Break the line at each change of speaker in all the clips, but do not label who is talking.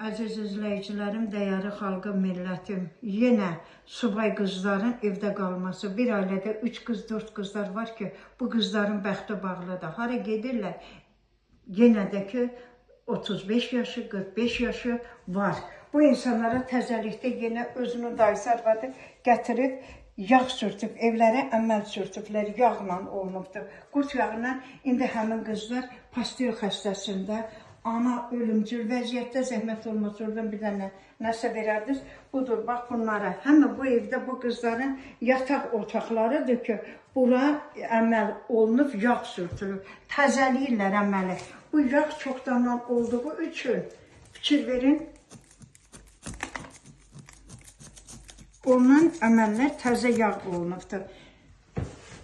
Əziz izləyicilərim, dəyərli xalqım, millətim, yenə subay qızların evdə qalması. Bir ailədə 3 qız, 4 qızlar var ki, bu qızların bəxti bağlıdır. Hara gedirlər, yenə də ki, 35 yaşı, 45 yaşı var. Bu insanlara təzəlikdə yenə özünün dayısı arvadı gətirib, yağ sürtüb, evlərə əməl sürtüblər, yağla olunubdur. Qurd yağından indi həmin qızlar pastil xəstəsində, ana ölümcül vəziyyətdə, zəhmət olmaz, oradan bir dənə nəsə verərdiniz. Budur, bax bunlara. Həmin bu evdə bu qızların yataq otaqlarıdır ki, bura əməl olunub, yağ sürtülür. Təzəliyirlər əməli. Bu yağ çoxdandan olduğu üçün fikir verin. Ondan əməllər təzə yağ olunubdur.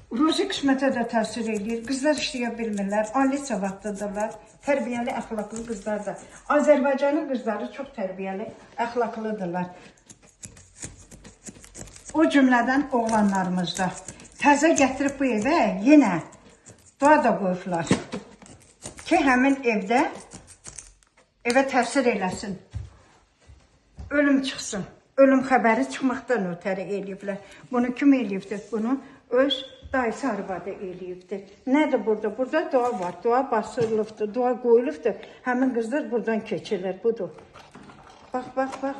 Ruzi qismətə də təsir edir. Qızlar işləyə bilmirlər, ali savadlıdırlar, tərbiyəli, əxlaqlı qızlardır. Azərbaycanın qızları çox tərbiyəli, əxlaqlıdırlar. O cümlədən oğlanlarımızda. Təzə gətirib bu evə yenə dua da qoyublar ki, həmin evə təsir eləsin. Ölüm çıxsın. Ölüm xəbəri çıxmaqdan ötəri eləyiblər. Bunu kim eləyibdir? Bunu öz dayısı arvadı eləyibdir. Nədir burada? Burada dua var. Dua basırılıbdır, dua qoyulubdur. Həmin qızlar buradan keçirlər. Budur. Bax, bax, bax.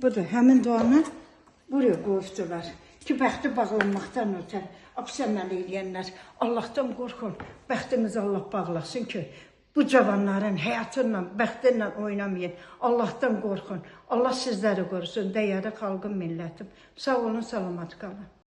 Budur. Həmin duanı buraya qoyubdular. Ki, bəxti bağlanmaqdan ötər. Apis əməl eləyənlər, Allahdan qorxun, bəxtimizi Allah bağlasın ki, bu cavanların həyatıyla, bəxtinlə oynamayın. Allahdan qorxun. Allah sizləri qorusun, dəyərli xalqım, millətim. Sağ olun, salamat qalın.